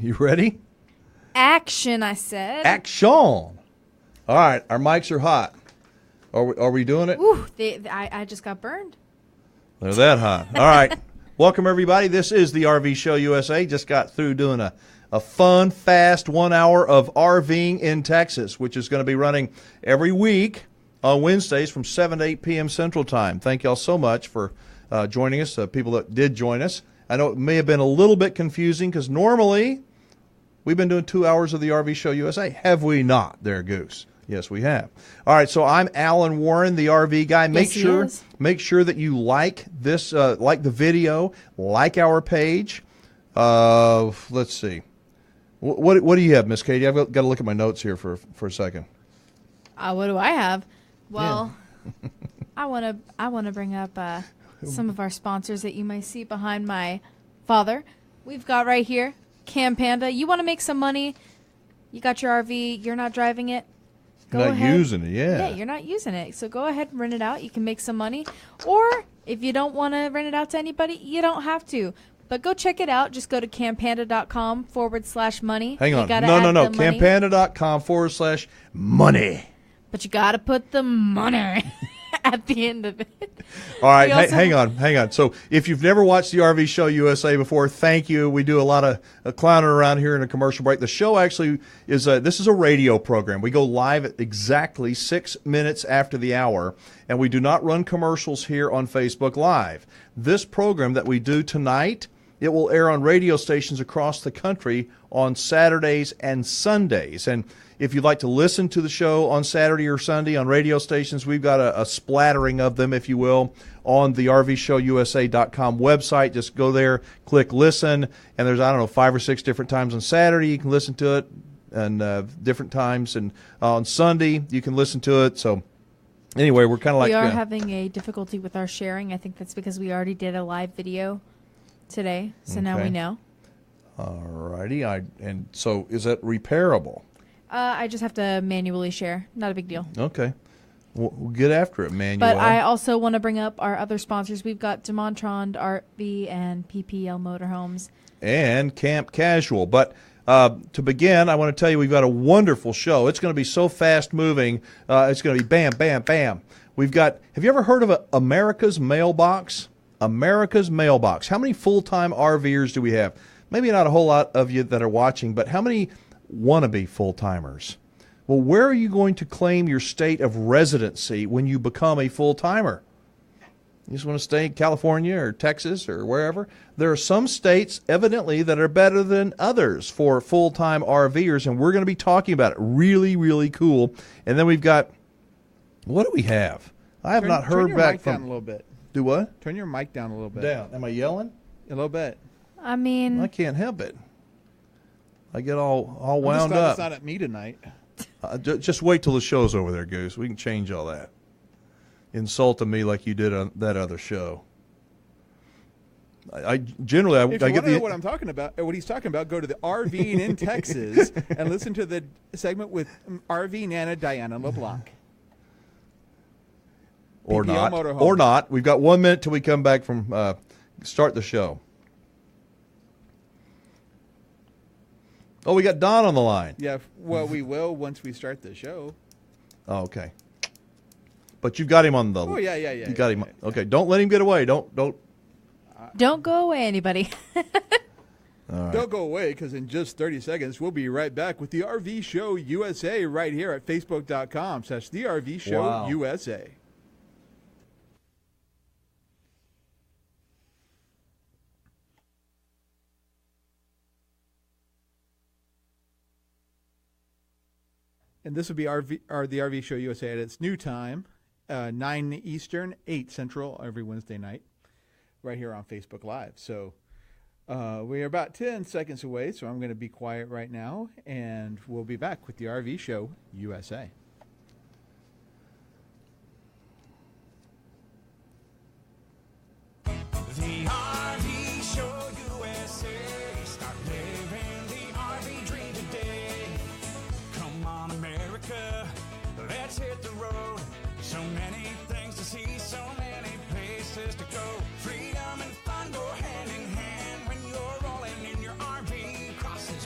You ready? Action, I said. Action. All right, our mics are hot. Are we doing it? Ooh, I just got burned. They're that hot. All right. Welcome, everybody. This is the RV Show USA. Just got through doing a fun, fast 1 hour of RVing in Texas, which is going to be running every week on Wednesdays from 7 to 8 p.m. Central Time. Thank y'all so much for joining us, people that did join us. I know it may have been a little bit confusing because normally we've been doing 2 hours of the RV Show USA. Have we not, there, Goose? Yes, we have. All right, so I'm Alan Warren, the RV guy. Make sure that you like this, like the video, like our page. Let's see. What do you have, Miss Katie? I've got to look at my notes here for a second. What do I have? Well, yeah. I want to bring up some of our sponsors that you might see behind my father. We've got right here Cam Panda. You want to make some money? You got your RV. You're not driving it. Not using it, yeah. Yeah, you're not using it. So go ahead and rent it out. You can make some money. Or if you don't want to rent it out to anybody, you don't have to. But go check it out. Just go to campanda.com/money. Hang on. No. Campanda.com/money. But you got to put the money at the end of it. All right, hang on. So if you've never watched the RV Show USA before, thank you. We do a lot of clowning around here in a commercial break. The show actually is this is a radio program. We go live at exactly 6 minutes after the hour, and we do not run commercials here on Facebook Live. This program that we do tonight, it will air on radio stations across the country on Saturdays and Sundays. And if you'd like to listen to the show on Saturday or Sunday on radio stations, we've got a splattering of them, if you will, on the RVShowUSA.com website. Just go there, click listen, and there's, 5 or 6 different times on Saturday you can listen to it, and different times. And on Sunday you can listen to it. So anyway, we're kind of like... We are having a difficulty with our sharing. I think that's because we already did a live video today, so now we know. All righty. And so is that repairable? I just have to manually share. Not a big deal. Okay. We'll get after it, Manuel. But I also want to bring up our other sponsors. We've got Demontrond, RV, and PPL Motorhomes. And Camp Casual. But to begin, I want to tell you we've got a wonderful show. It's going to be so fast-moving. It's going to be bam, bam, bam. Have you ever heard of America's Mailbox? America's Mailbox. How many full-time RVers do we have? Maybe not a whole lot of you that are watching, but how many wannabe full-timers? Well, where are you going to claim your state of residency when you become a full-timer? You just want to stay in California or Texas or wherever? There are some states, evidently, that are better than others for full-time RVers, and we're going to be talking about it. Really, really cool. And then we've got, what do we have? I have not heard back from... Turn your mic down a little bit. Do what? Turn your mic down a little bit. Down. Am I yelling? A little bit. I mean... I can't help it. I get all wound up. It's not at me tonight. Just wait till the show's over there, Goose. We can change all that. Insulting me like you did on that other show. I get the... what I'm talking about, what he's talking about, go to the RVing in Texas and listen to the segment with RV Nana Diana LeBlanc. Or not. We've got 1 minute till we come back from start the show. Oh, we got Don on the line. Yeah, well, we will once we start the show. Oh, okay. But you've got him on the... Oh, yeah. You got him. Yeah. Okay, don't let him get away. Don't go away, anybody. All right. Don't go away, because in just 30 seconds, we'll be right back with the RV Show USA right here at Facebook.com/The RV Show USA. And this will be the RV Show USA at its new time, 9 Eastern, 8 Central, every Wednesday night, right here on Facebook Live. So we are about 10 seconds away, so I'm going to be quiet right now, and we'll be back with the RV Show USA. The RV Show USA. Start living the RV dream today. Come on, America. Let's hit the road. So many things to see, so many places to go. Freedom and fun go hand in hand when you're rolling in your RV. Crosses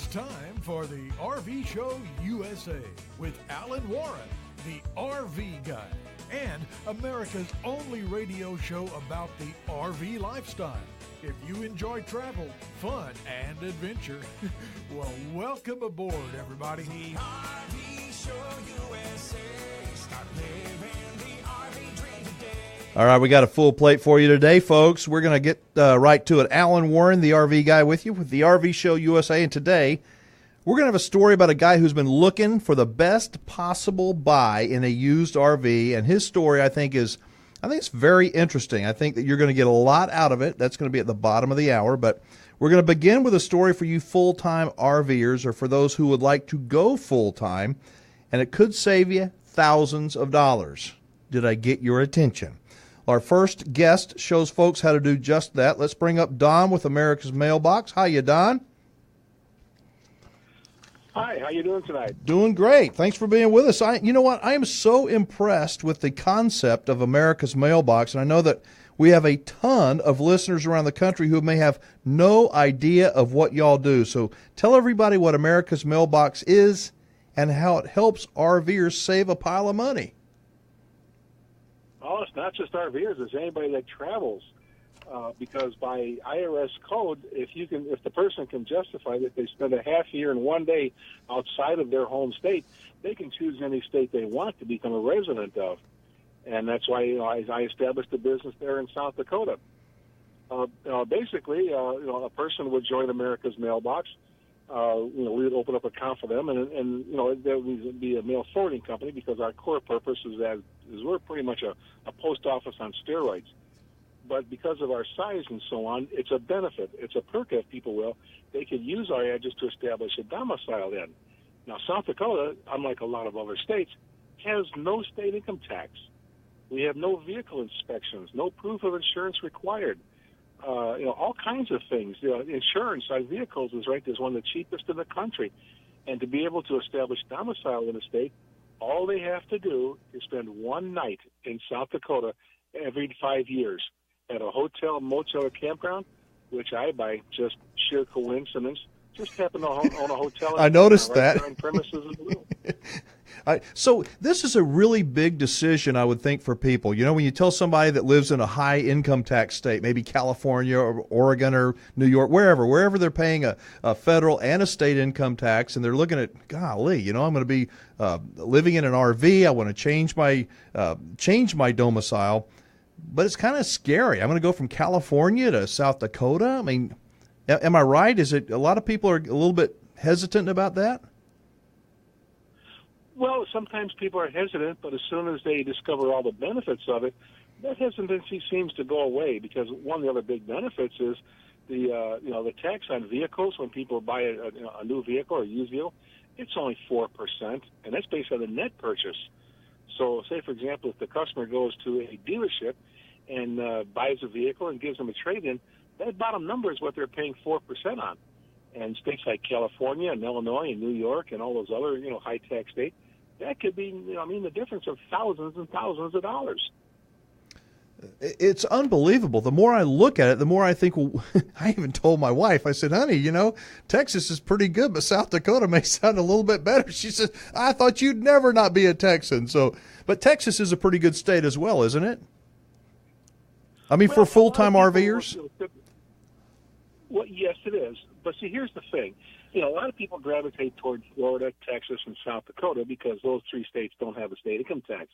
It's time for the RV Show USA with Alan Warren, the RV guy, and America's only radio show about the RV lifestyle. If you enjoy travel, fun, and adventure, well, welcome aboard, everybody. The RV Show USA. Start living the RV dream today. All right, we got a full plate for you today, folks. We're going to get right to it. Alan Warren, the RV guy, with you with the RV Show USA. And today, we're going to have a story about a guy who's been looking for the best possible buy in a used RV. And his story, I think it's very interesting. I think that you're going to get a lot out of it. That's going to be at the bottom of the hour. But we're going to begin with a story for you full-time RVers, or for those who would like to go full-time. And it could save you thousands of dollars. Did I get your attention? Our first guest shows folks how to do just that. Let's bring up Don with America's Mailbox. Hi, you Don? Hi, how you doing tonight? Doing great. Thanks for being with us. You know what? I am so impressed with the concept of America's Mailbox, and I know that we have a ton of listeners around the country who may have no idea of what y'all do. So tell everybody what America's Mailbox is and how it helps RVers save a pile of money. Oh, it's not just RVers; it's anybody that travels. Because by IRS code, if the person can justify that they spend a half year and 1 day outside of their home state, they can choose any state they want to become a resident of, and that's why I established a business there in South Dakota. Basically, a person would join America's Mailbox. We would open up an account for them, and there would be a mail forwarding company, because our core purpose is we're pretty much a post office on steroids. But because of our size and so on, it's a benefit. It's a perk, if people will. They could use our address to establish a domicile in. Now, South Dakota, unlike a lot of other states, has no state income tax. We have no vehicle inspections, no proof of insurance required. All kinds of things. Insurance on vehicles is one of the cheapest in the country. And to be able to establish domicile in a state, all they have to do is spend one night in South Dakota every 5 years at a hotel, motel, or campground, which I, by just sheer coincidence, just happened to own a hotel. I noticed right that. On premises as well. So this is a really big decision, I would think, for people. You know, when you tell somebody that lives in a high income tax state, maybe California or Oregon or New York, wherever they're paying a federal and a state income tax, and they're looking at, golly, I'm going to be living in an RV. I want to change my domicile. But it's kind of scary. I'm going to go from California to South Dakota. I mean, am I right? Is it a lot of people are a little bit hesitant about that? Well, sometimes people are hesitant, but as soon as they discover all the benefits of it, that hesitancy seems to go away, because one of the other big benefits is the tax on vehicles. When people buy a new vehicle or a used vehicle, it's only 4%, and that's based on the net purchase. So, say, for example, if the customer goes to a dealership and buys a vehicle and gives them a trade-in, that bottom number is what they're paying 4% on. And states like California and Illinois and New York and all those other, high-tax states, that could be, the difference of thousands and thousands of dollars. It's unbelievable. The more I look at it, the more I think, well, I even told my wife, I said, honey, Texas is pretty good, but South Dakota may sound a little bit better. She said, I thought you'd never not be a Texan. But Texas is a pretty good state as well, isn't it? I mean, for full-time RVers? Well, yes, it is. But see, here's the thing. A lot of people gravitate toward Florida, Texas, and South Dakota because those three states don't have a state income tax.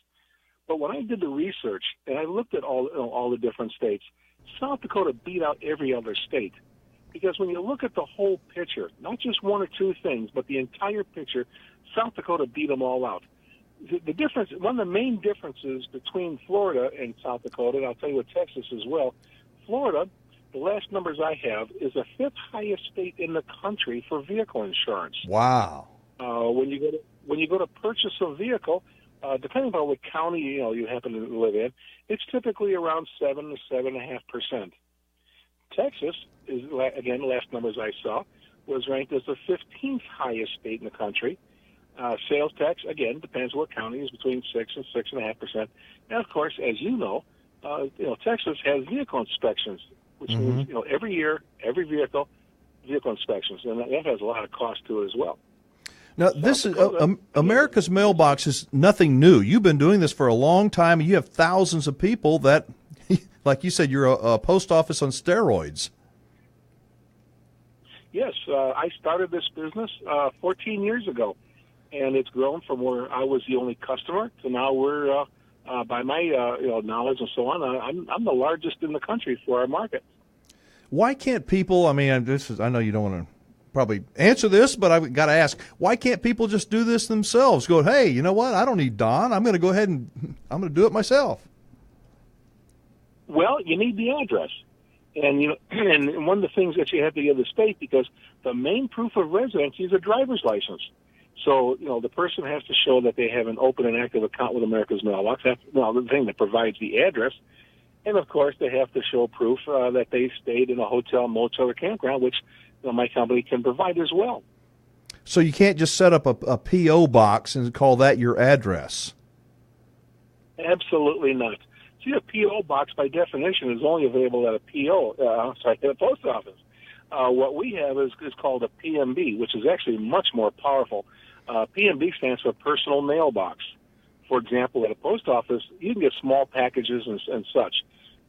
But when I did the research and I looked at all the different states, South Dakota beat out every other state. Because when you look at the whole picture, not just one or two things, but the entire picture, South Dakota beat them all out. The difference, one of the main differences between Florida and South Dakota, and I'll tell you with Texas as well, Florida, the last numbers I have, is the fifth highest state in the country for vehicle insurance. Wow. When you go to purchase a vehicle, depending on what county you happen to live in, it's typically around 7 to 7.5%. Texas is, again, the last numbers I saw, was ranked as the 15th highest state in the country. Sales tax, again, depends what county, is between 6 and 6.5%. And of course, as you know, Texas has vehicle inspections, which means every year, every vehicle, vehicle inspections, and that has a lot of cost to it as well. Now, this is America's Mailbox is nothing new. You've been doing this for a long time, and you have thousands of people that, like you said, you're a post office on steroids. Yes, I started this business 14 years ago, and it's grown from where I was the only customer to now we're, by my knowledge and so on, I'm the largest in the country for our market. Why can't people? I mean, I know you don't want to probably answer this, but I've got to ask: why can't people just do this themselves? Go, hey, you know what? I don't need Don. I'm going to go ahead and I'm going to do it myself. Well, you need the address. And and one of the things that you have to give the state, because the main proof of residency is a driver's license. So, the person has to show that they have an open and active account with America's Mailbox. That's the thing that provides the address. And, of course, they have to show proof that they stayed in a hotel, motel, or campground, which my company can provide as well. So you can't just set up a P.O. box and call that your address? Absolutely not. See, a P.O. box, by definition, is only available at a post office. What we have is called a PMB, which is actually much more powerful. PMB stands for personal mailbox. For example, at a post office, you can get small packages and such.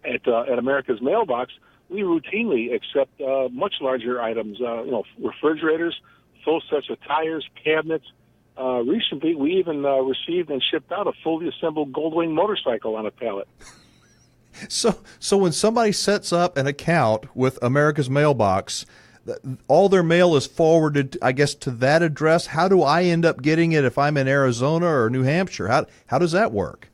At America's Mailbox, we routinely accept much larger items, refrigerators, full sets of tires, cabinets. Recently, we even received and shipped out a fully assembled Goldwing motorcycle on a pallet. So when somebody sets up an account with America's Mailbox, all their mail is forwarded, I guess, to that address. How do I end up getting it if I'm in Arizona or New Hampshire? How does that work?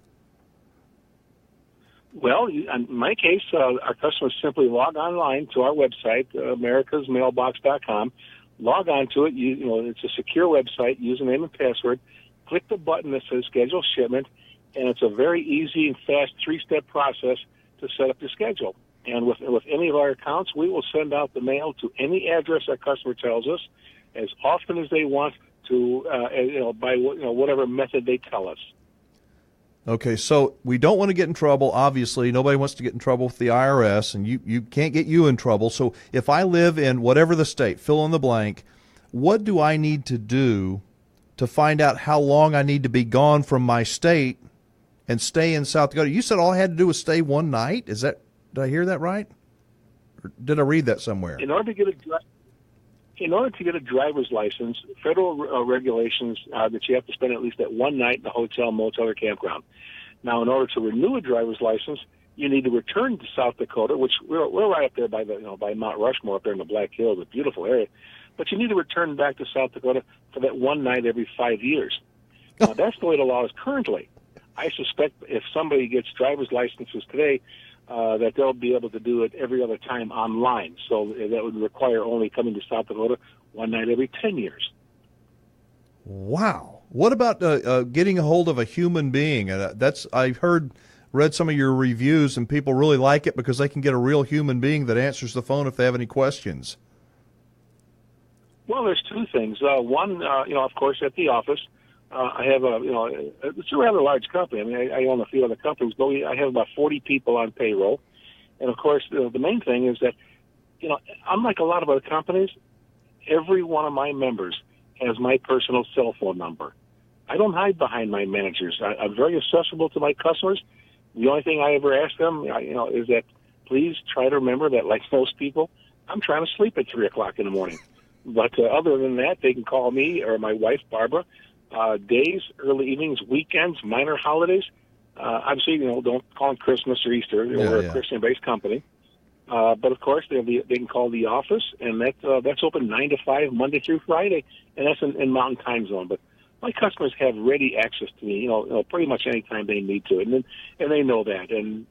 Well, in my case, our customers simply log online to our website, americasmailbox.com. Log on to it. It's a secure website, username and password. Click the button that says Schedule Shipment, and it's a very easy and fast 3-step process to set up your schedule. And with any of our accounts, we will send out the mail to any address our customer tells us, as often as they want to, by whatever method they tell us. Okay, so we don't want to get in trouble. Obviously, nobody wants to get in trouble with the IRS, and you can't get you in trouble. So if I live in whatever the state, fill in the blank, what do I need to do to find out how long I need to be gone from my state and stay in South Dakota? You said all I had to do was stay one night? Did I hear that right? Or did I read that somewhere? In order to get a driver's license, federal regulations that you have to spend at least one night in a hotel, motel, or campground. Now, in order to renew a driver's license, you need to return to South Dakota, which we're right up there by Mount Rushmore, up there in the Black Hills, a beautiful area. But you need to return back to South Dakota for that one night every 5 years. Now, that's the way the law is currently. I suspect if somebody gets driver's licenses today, that they'll be able to do it every other time online. So that would require only coming to South Dakota one night every 10 years. Wow. What about getting a hold of a human being? I've read some of your reviews, and people really like it because they can get a real human being that answers the phone if they have any questions. Well, there's two things. One, of course, at the office, I have it's a rather large company. I mean, I own a few other companies, but I have about 40 people on payroll. And, of course, the main thing is that, unlike a lot of other companies, every one of my members has my personal cell phone number. I don't hide behind my managers. I'm very accessible to my customers. The only thing I ever ask them, is that please try to remember that, like most people, I'm trying to sleep at 3 o'clock in the morning. But other than that, they can call me or my wife, Barbara, days, early evenings, weekends, minor holidays. Obviously, don't call them Christmas or Easter. We're a Christian-based company. But, of course, they can call the office, and that's open 9 to 5, Monday through Friday, and that's in Mountain Time Zone. But my customers have ready access to me, pretty much any time they need to, and they know that, and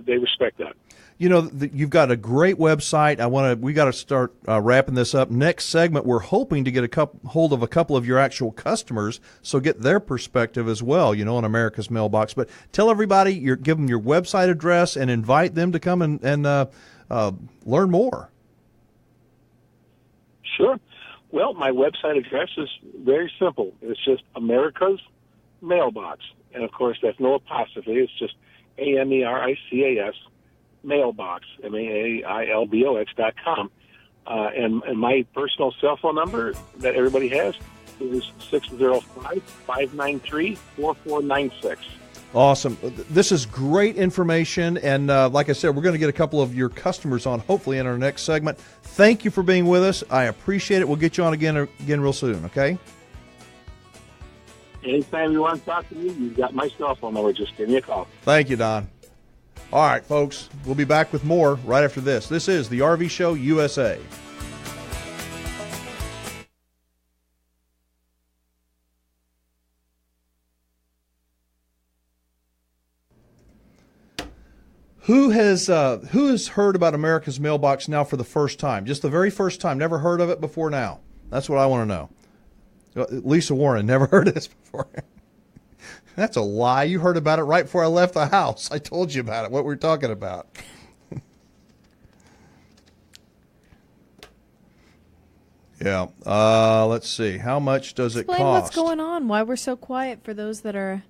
they respect that. You've got a great website. We got to start wrapping this up. Next segment, we're hoping to get hold of a couple of your actual customers, so get their perspective as well, on America's Mailbox. But tell everybody, give them your website address and invite them to come and learn more. Sure. Well, my website address is very simple. It's just America's Mailbox. And, of course, that's no apostrophe. It's just AMERICAS Mailbox, MAILBOX.com. And my personal cell phone number that everybody has is 605-593-4496. Awesome. This is great information, and like I said, we're going to get a couple of your customers on, hopefully, in our next segment. Thank you for being with us. I appreciate it. We'll get you on again real soon, okay? Anytime you want to talk to me, you've got my cell phone number. Just give me a call. Thank you, Don. All right, folks, we'll be back with more right after this. This is the RV Show USA. Who has heard about America's Mailbox now for the first time? Just the very first time. Never heard of it before now? That's what I want to know. Lisa Warren, never heard of this before. That's a lie. You heard about it right before I left the house. I told you about it, what we're talking about. Yeah. Let's see. How much does it cost? Explain what's going on, why we're so quiet for those that are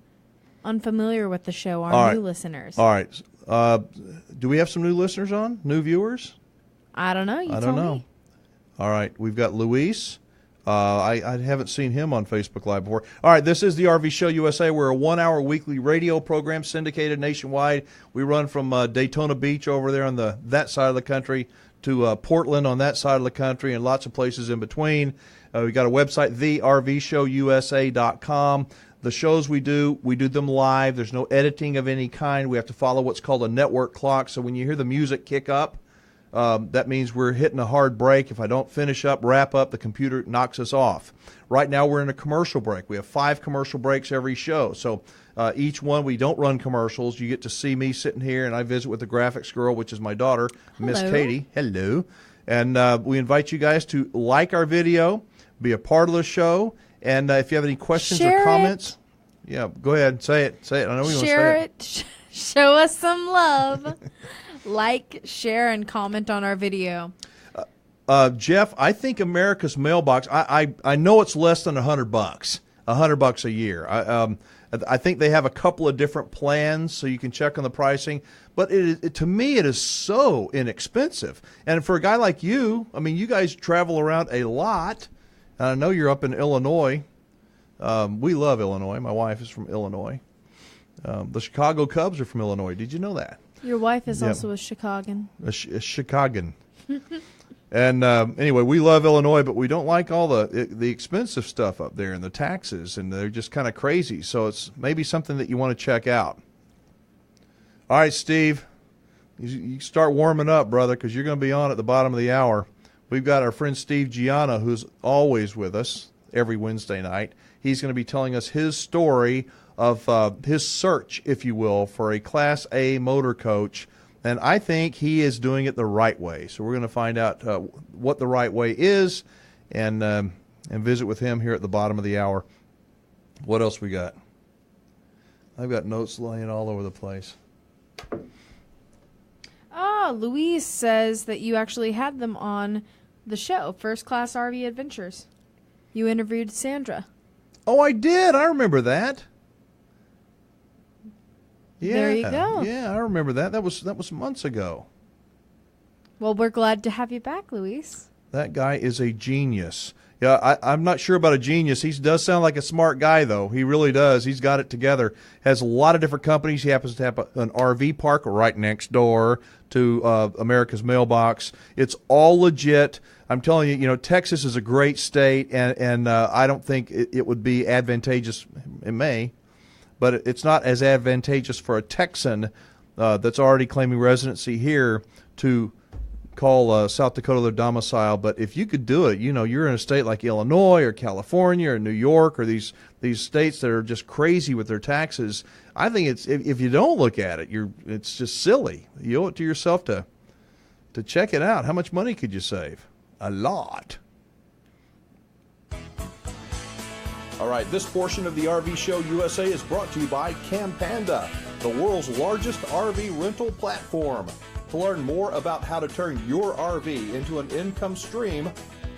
unfamiliar with the show, our new listeners. All right. Do we have some new listeners on? New viewers? I don't know. I don't know. All right. We've got Luis. I haven't seen him on Facebook Live before. All right, this is the RV Show USA. We're a 1-hour weekly radio program syndicated nationwide. We run from Daytona Beach over there on that side of the country to Portland on that side of the country and lots of places in between. We got a website, thervshowusa.com. The shows we do them live. There's no editing of any kind. We have to follow what's called a network clock. So when you hear the music kick up, that means we're hitting a hard break. If I don't wrap up, the computer knocks us off. Right now we're in a commercial break. We have 5 commercial breaks every show. So each one, we don't run commercials. You get to see me sitting here, and I visit with the graphics girl, which is my daughter, Miss Katie. Hello. And we invite you guys to like our video, be a part of the show, and if you have any questions or comments, yeah, go ahead. Say it. I know you want to say it. Share it. Show us some love. Like, share, and comment on our video. Jeff, I think America's Mailbox, I know it's less than $100, $100 a year. I think they have a couple of different plans, so you can check on the pricing. But to me, it is so inexpensive. And for a guy like you, I mean, you guys travel around a lot. And I know you're up in Illinois. We love Illinois. My wife is from Illinois. The Chicago Cubs are from Illinois. Did you know that? Your wife is also a Chicagan. A Chicagan. And anyway, we love Illinois, but we don't like all the expensive stuff up there and the taxes, and they're just kind of crazy. So it's maybe something that you want to check out. All right, Steve, you start warming up, brother, because you're going to be on at the bottom of the hour. We've got our friend Steve Gianna, who's always with us every Wednesday night. He's going to be telling us his story of his search, if you will, for a Class A motor coach. And I think he is doing it the right way. So we're going to find out what the right way is and visit with him here at the bottom of the hour. What else we got? I've got notes laying all over the place. Oh, Louise says that you actually had them on the show, First Class RV Adventures. You interviewed Sandra. Oh, I did. I remember that. Yeah, there you go. Yeah, I remember that. That was months ago. Well, we're glad to have you back, Luis. That guy is a genius. Yeah, I'm not sure about a genius. He does sound like a smart guy, though. He really does. He's got it together. Has a lot of different companies. He happens to have an RV park right next door to America's Mailbox. It's all legit. I'm telling you, Texas is a great state, and I don't think it would be advantageous. It may. But it's not as advantageous for a Texan that's already claiming residency here to call South Dakota their domicile. But if you could do it, you're in a state like Illinois or California or New York or these states that are just crazy with their taxes. I think it's if you don't look at it, it's just silly. You owe it to yourself to check it out. How much money could you save? A lot. All right, this portion of the RV Show USA is brought to you by Campanda, the world's largest RV rental platform. To learn more about how to turn your RV into an income stream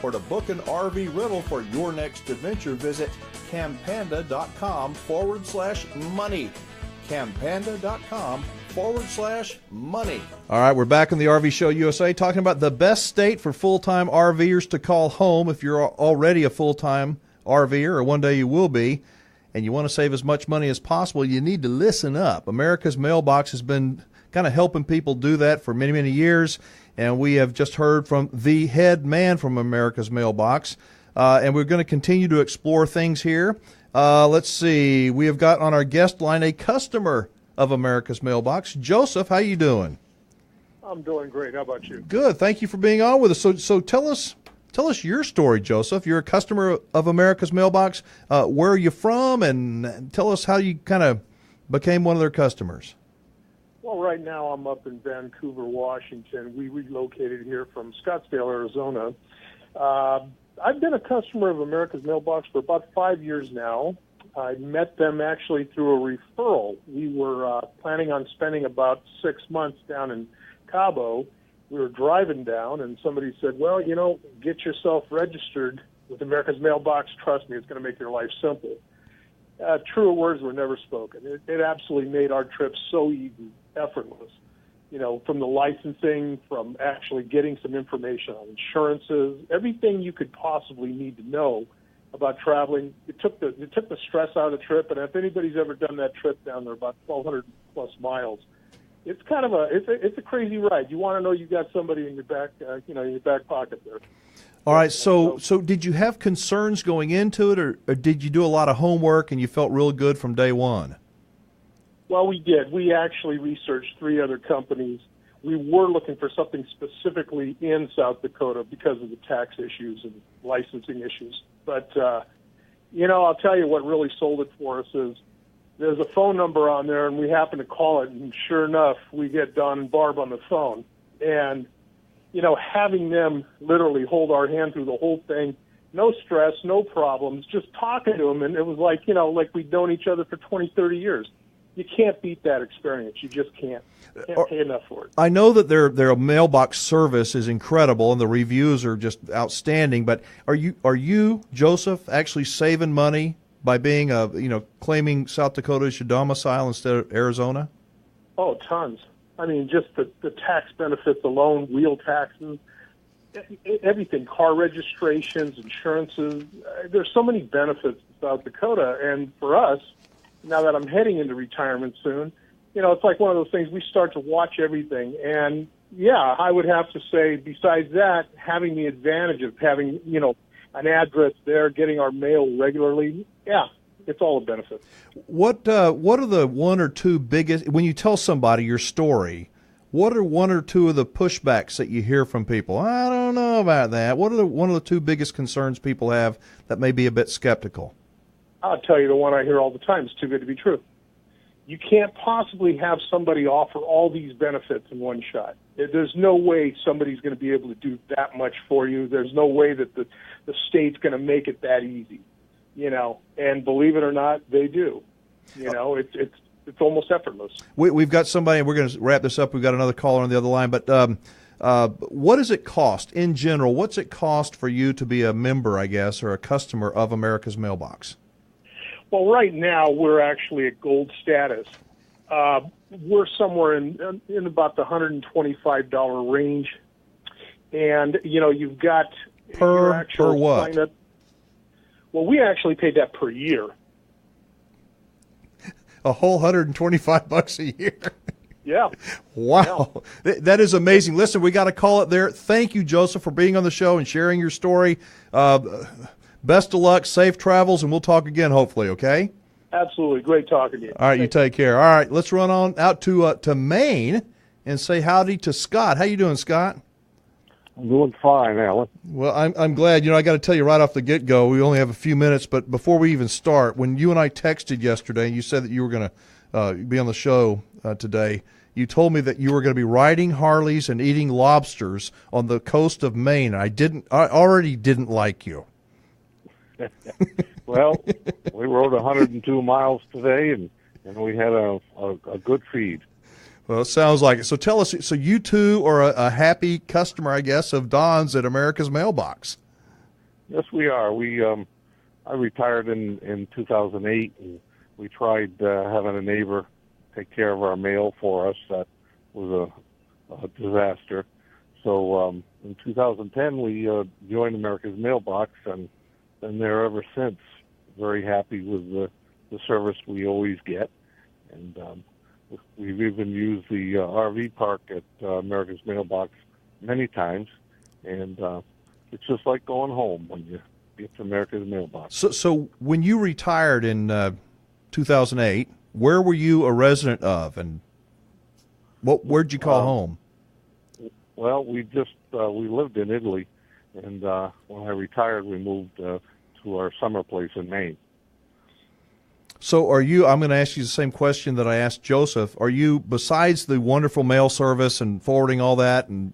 or to book an RV rental for your next adventure, visit campanda.com/money. Campanda.com RVers.com/money. All right, we're back on the RV Show USA talking about the best state for full-time RVers to call home if you're already a full-time RVer, or one day you will be, and you want to save as much money as possible. You need to listen up. America's Mailbox has been kind of helping people do that for many, many years, and we have just heard from the head man from America's Mailbox, and we're going to continue to explore things here. Let's see. We have got on our guest line a customer of America's Mailbox. Joseph, how you doing? I'm doing great. How about you? Good. Thank you for being on with us. So tell us your story, Joseph. You're a customer of America's Mailbox. Where are you from? And tell us how you kind of became one of their customers. Well, right now I'm up in Vancouver, Washington. We relocated here from Scottsdale, Arizona. I've been a customer of America's Mailbox for about 5 years now. I met them actually through a referral. We were planning on spending about 6 months down in Cabo. We were driving down, and somebody said, well, get yourself registered with America's Mailbox. Trust me, it's going to make your life simple. Truer words were never spoken. It absolutely made our trip so easy, effortless. From the licensing, from actually getting some information on insurances, everything you could possibly need to know about traveling. It took the stress out of the trip, and if anybody's ever done that trip down there, about 1,200 plus miles, it's kind of it's a crazy ride. You want to know you got somebody in your back, in your back pocket there. All right. So did you have concerns going into it, or did you do a lot of homework and you felt real good from day one? Well, we did. We actually researched 3 other companies. We were looking for something specifically in South Dakota because of the tax issues and licensing issues. But, I'll tell you what really sold it for us is there's a phone number on there, and we happen to call it, and sure enough, we get Don and Barb on the phone. And, having them literally hold our hand through the whole thing, no stress, no problems, just talking to them, and it was like, like we'd known each other for 20, 30 years. You can't beat that experience. You just can't. Can't pay enough for it. I know that their mailbox service is incredible and the reviews are just outstanding. But are you Joseph actually saving money by being claiming South Dakota as your domicile instead of Arizona? Oh, tons. I mean, just the tax benefits alone, wheel taxes, everything, car registrations, insurances. There's so many benefits to South Dakota, and for us, now that I'm heading into retirement soon, it's like one of those things we start to watch everything. And, yeah, I would have to say, besides that, having the advantage of having, an address there, getting our mail regularly, yeah, it's all a benefit. What are the one or two biggest, when you tell somebody your story, what are one or two of the pushbacks that you hear from people? I don't know about that. What are one of the 2 biggest concerns people have that may be a bit skeptical? I'll tell you the one I hear all the time. It's too good to be true. You can't possibly have somebody offer all these benefits in one shot. There's no way somebody's going to be able to do that much for you. There's no way that the state's going to make it that easy, And believe it or not, they do. It's almost effortless. We've got somebody, and we're going to wrap this up. We've got another caller on the other line. But what does it cost in general? What's it cost for you to be a member, I guess, or a customer of America's Mailbox? Well, right now we're actually at gold status. We're somewhere in about the $125 range, and you've got per what? Sign-up. Well, we actually paid that per year. A whole $125 a year. Yeah. Wow. Yeah. That is amazing. Listen, we got to call it there. Thank you, Joseph, for being on the show and sharing your story. Best of luck, safe travels, and we'll talk again hopefully, okay? Absolutely. Great talking to you. All right, you take care. All right, let's run on out to Maine and say howdy to Scott. How you doing, Scott? I'm doing fine, Alan. Well, I'm glad. I got to tell you right off the get-go, we only have a few minutes, but before we even start, when you and I texted yesterday and you said that you were going to be on the show today, you told me that you were going to be riding Harleys and eating lobsters on the coast of Maine. I already didn't like you. Well, we rode 102 miles today, and we had a good feed. Well, it sounds like it. So tell us, so you two are a happy customer, I guess, of Don's at America's Mailbox. Yes, we are. I retired in 2008, and we tried having a neighbor take care of our mail for us. That was a disaster. So in 2010, we joined America's Mailbox, and been there ever since. Very happy with the service we always get. And we've even used the RV park at America's Mailbox many times. And it's just like going home when you get to America's Mailbox. So when you retired in 2008, where were you a resident of, and where'd you call home? Well, we lived in Italy, and when I retired, we moved to our summer place in Maine. So I'm going to ask you the same question that I asked Joseph. Are you, besides the wonderful mail service and forwarding all that and,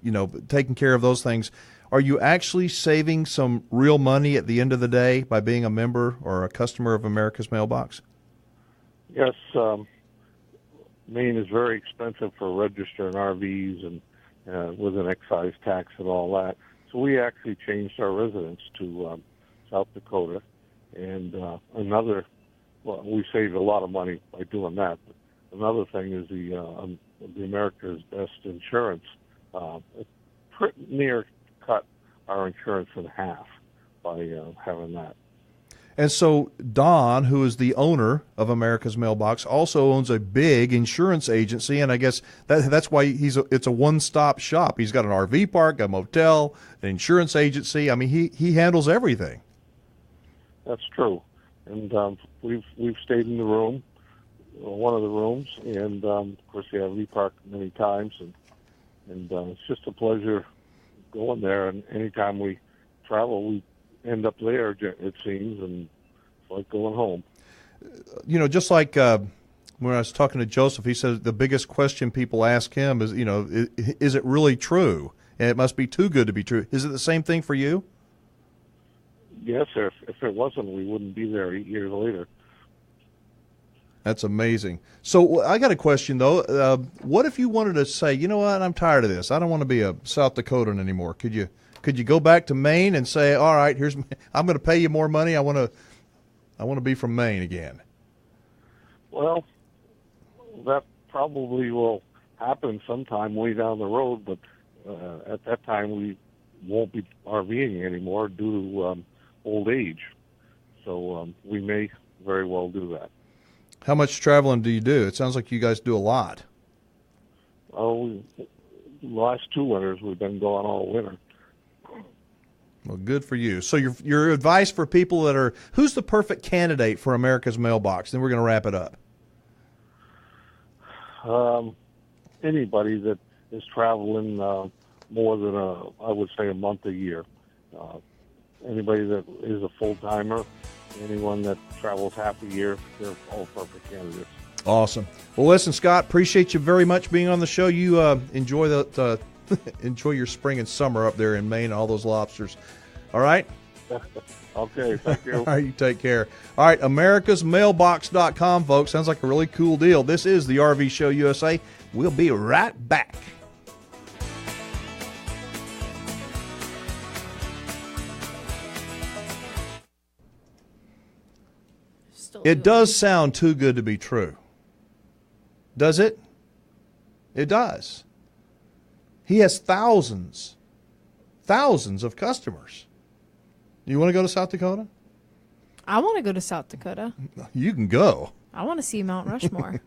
taking care of those things, are you actually saving some real money at the end of the day by being a member or a customer of America's Mailbox? Yes. Maine is very expensive for registering RVs and with an excise tax and all that. So we actually changed our residence to South Dakota. And we saved a lot of money by doing that. But another thing is the America's Best Insurance. It pretty near cut our insurance in half by having that. And so Don, who is the owner of America's Mailbox, also owns a big insurance agency, and I guess that's why it's a one-stop shop. He's got an RV park, a motel, an insurance agency. I mean, he handles everything. That's true. And we've stayed in the room, one of the rooms, and of course the RV park many times, and it's just a pleasure going there. And anytime we travel, we end up there, it seems, and it's like going home. Just like when I was talking to Joseph, he said the biggest question people ask him is, is it really true? And it must be too good to be true. Is it the same thing for you? Yes, sir. If it wasn't, we wouldn't be there 8 years later. That's amazing. So I got a question, though. What if you wanted to say, you know what, I'm tired of this. I don't want to be a South Dakotan anymore. Could you go back to Maine and say, all right, I'm going to pay you more money. I want to be from Maine again? Well, that probably will happen sometime way down the road, but at that time we won't be RVing anymore due to old age. So we may very well do that. How much traveling do you do? It sounds like you guys do a lot. Oh, the last 2 winters we've been going all winter. Well, good for you. So your advice for people who's the perfect candidate for America's Mailbox? Then we're going to wrap it up. Anybody that is traveling more than I would say a month a year. Anybody that is a full-timer, anyone that travels half a year, they're all perfect candidates. Awesome. Well, listen, Scott, appreciate you very much being on the show. You enjoy enjoy your spring and summer up there in Maine and all those lobsters. All right? Okay, thank you. All right, you take care. All right, americasmailbox.com, folks. Sounds like a really cool deal. This is the RV Show USA. We'll be right back. It does sound too good to be true. Does it? It does. He has thousands of customers. You want to go to South Dakota? I want to go to South Dakota. You can go. I want to see Mount Rushmore,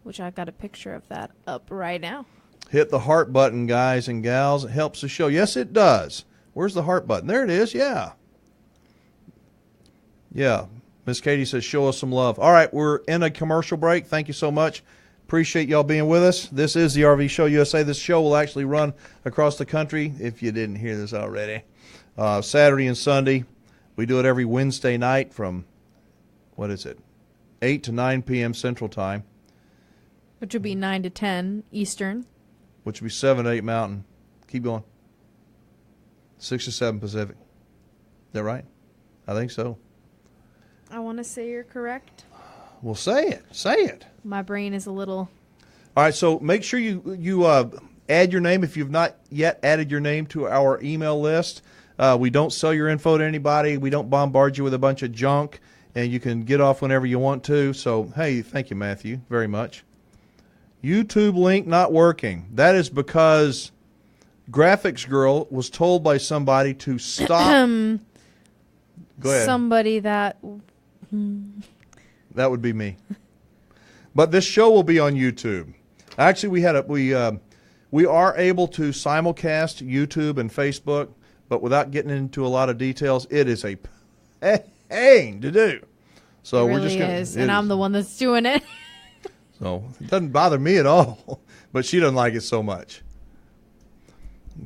which I've got a picture of that up right now. Hit the heart button, guys and gals. It helps the show. Yes, it does. Where's the heart button? There it is. Yeah. Yeah. Miss Katie says, show us some love. All right, we're in a commercial break. Thank you so much. Appreciate y'all being with us. This is the RV Show USA. This show will actually run across the country, if you didn't hear this already. Saturday and Sunday. We do it every Wednesday night from, 8 to 9 p.m. Central Time. Which would be 9 to 10 Eastern. Which would be 7 to 8 Mountain. Keep going. 6 to 7 Pacific. Is that right? I think so. I want to say you're correct. Well, say it. Say it. My brain is a little... All right, so make sure you add your name if you've not yet added your name to our email list. We don't sell your info to anybody. We don't bombard you with a bunch of junk. and you can get off whenever you want to. So, hey, thank you, Matthew, very much. YouTube link not working. That is because Graphics Girl was told by somebody to stop. Go ahead. Somebody that... That would be me. But this show will be on YouTube. Actually, we are able to simulcast YouTube and Facebook, but without getting into a lot of details, it is a pain to do. So It we're really just gonna, is, and I'm the one that's doing it. So it doesn't bother me at all, but she doesn't like it so much.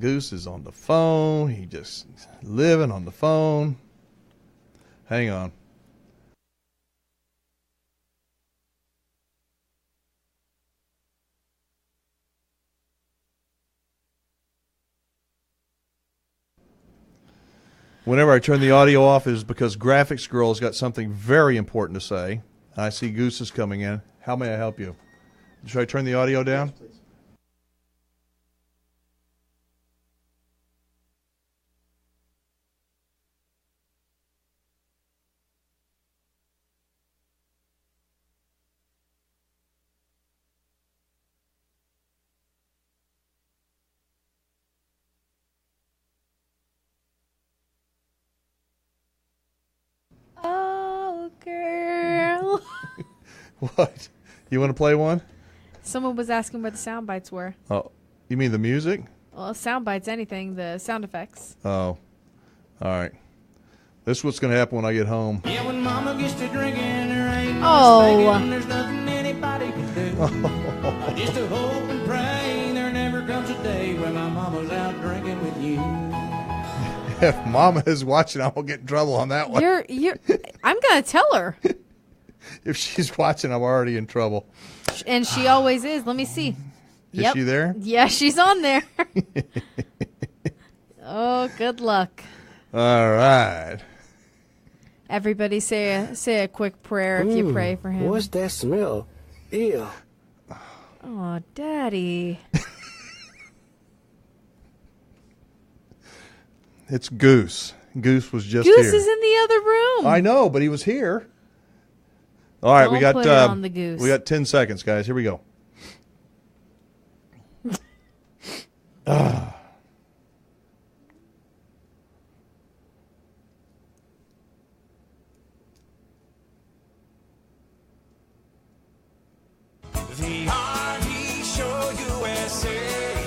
Goose is on the phone. He just living on the phone. Hang on. Whenever I turn the audio off is because Graphics Girl's got something very important to say. I see Goose is coming in. How may I help you? Should I turn the audio down? Yes, please. Oh, girl. What? You want to play one? Someone was asking where the sound bites were. Oh, you mean the music? Well, sound bites, anything, the sound effects. Oh, all right. This is what's going to happen when I get home. Yeah, when mama gets to drinking, there ain't Oh. no mistaking, there's nothing anybody can do. I just to hope and pray there never comes a day when my mama's out drinking with you. If Mama is watching, I won't get in trouble on that one. I'm going to tell her. If she's watching, I'm already in trouble. And she always is. Let me see. Is she there? Yeah, she's on there. Oh, good luck. All right. Everybody say a quick prayer if you pray for him. What's that smell? Ew. Oh, Daddy. It's Goose. Goose was just here. Goose is in the other room. I know, but he was here. All right, we Don't got put it on the goose. we got 10 seconds, guys. Here we go. The RV Show USA.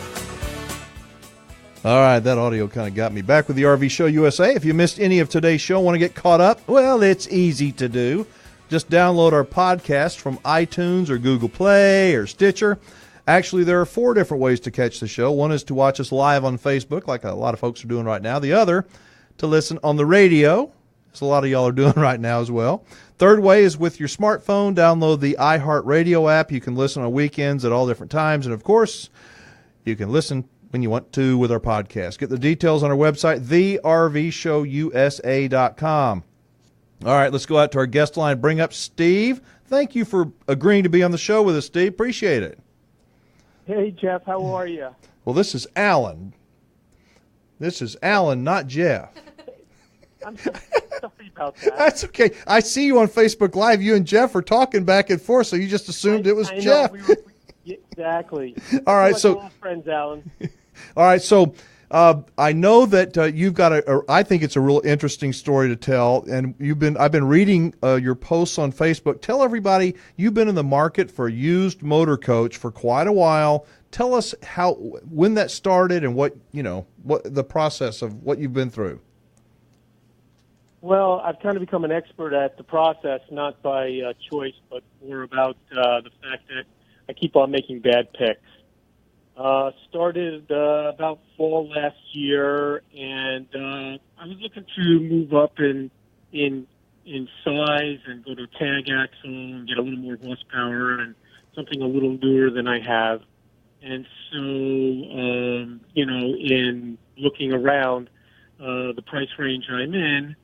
All right, that audio kind of got me. Back with the RV Show USA. If you missed any of today's show, want to get caught up? Well, it's easy to do. Just download our podcast from iTunes or Google Play or Stitcher. Actually, there are 4 different ways to catch the show. One is to watch us live on Facebook, like a lot of folks are doing right now. The other, to listen on the radio, as a lot of y'all are doing right now as well. Third way is with your smartphone. Download the iHeartRadio app. You can listen on weekends at all different times. And, of course, you can listen when you want to with our podcast. Get the details on our website, thervshowusa.com. All right, let's go out to our guest line. Bring up Steve. Thank you for agreeing to be on the show with us, Steve. Appreciate it. Hey, Jeff, how are you? Well, this is Alan. This is Alan, not Jeff. I'm sorry about that. That's okay. I see you on Facebook Live. You and Jeff are talking back and forth, so you just assumed it was I know, Jeff. Exactly. All right, We're so all friends, Alan. all right, so I know that you've got I think it's a real interesting story to tell, and I've been reading your posts on Facebook. Tell everybody you've been in the market for a used motor coach for quite a while. Tell us when that started and what the process of what you've been through. Well, I've kind of become an expert at the process, not by choice, but more about the fact that I keep on making bad picks. Started about fall last year, and I was looking to move up in size and go to tag axle and get a little more horsepower and something a little newer than I have. And so, in looking around the price range I'm in,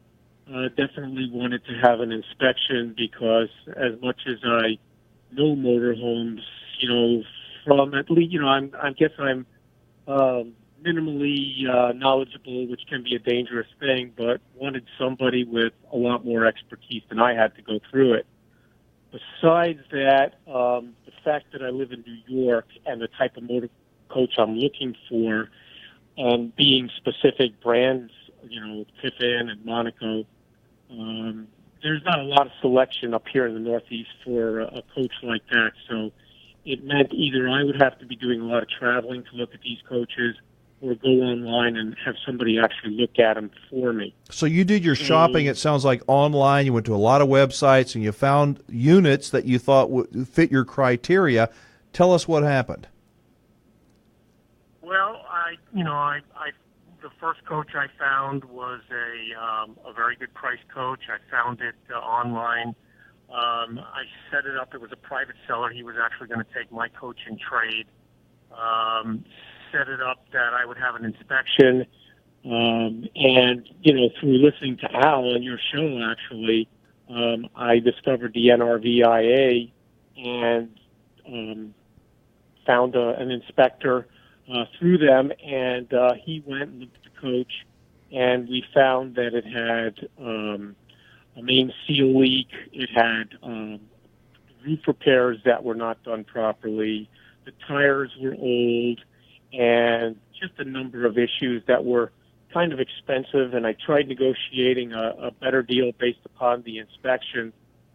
definitely wanted to have an inspection because as much as I know motorhomes, from at least, I guess I'm minimally knowledgeable, which can be a dangerous thing, but wanted somebody with a lot more expertise than I had to go through it. Besides that, the fact that I live in New York and the type of motor coach I'm looking for, being specific brands, Tiffin and Monaco, there's not a lot of selection up here in the Northeast for a coach like that. So it meant either I would have to be doing a lot of traveling to look at these coaches or go online and have somebody actually look at them for me. So you did your shopping, it sounds like, online. You went to a lot of websites and you found units that you thought would fit your criteria. Tell us what happened. Well, the first coach I found was a very good price coach. I found it online. I set it up. It was a private seller. He was actually going to take my coach in trade. Set it up that I would have an inspection. And, through listening to Al on your show, actually, I discovered the NRVIA and found an inspector through them, and he went and looked at the coach, and we found that it had a main seal leak. It had roof repairs that were not done properly. The tires were old, and just a number of issues that were kind of expensive. And I tried negotiating a better deal based upon the inspection,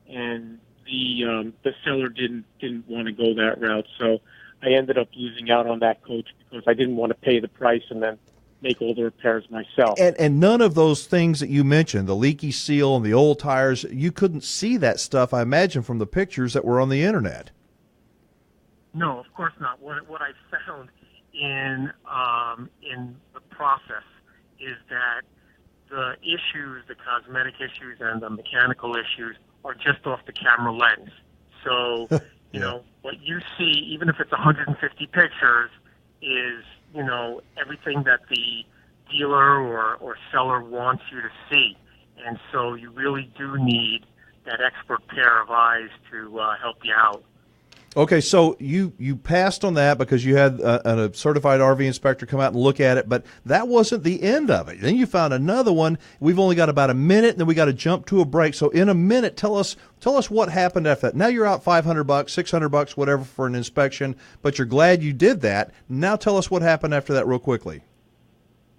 and the seller didn't want to go that route. So I ended up losing out on that coach because I didn't want to pay the price and then make all the repairs myself. And none of those things that you mentioned, the leaky seal and the old tires, you couldn't see that stuff, I imagine, from the pictures that were on the internet. No, of course not. What I found in the process is that the issues, the cosmetic issues and the mechanical issues, are just off the camera lens. So, what you see, even if it's 150 pictures, is, everything that the dealer or seller wants you to see. And so you really do need that expert pair of eyes to help you out. Okay, so you passed on that because you had a certified RV inspector come out and look at it, but that wasn't the end of it. Then you found another one. We've only got about a minute, and then we got to jump to a break. So in a minute, tell us what happened after that. Now you're out $500, $600, whatever, for an inspection, but you're glad you did that. Now tell us what happened after that real quickly.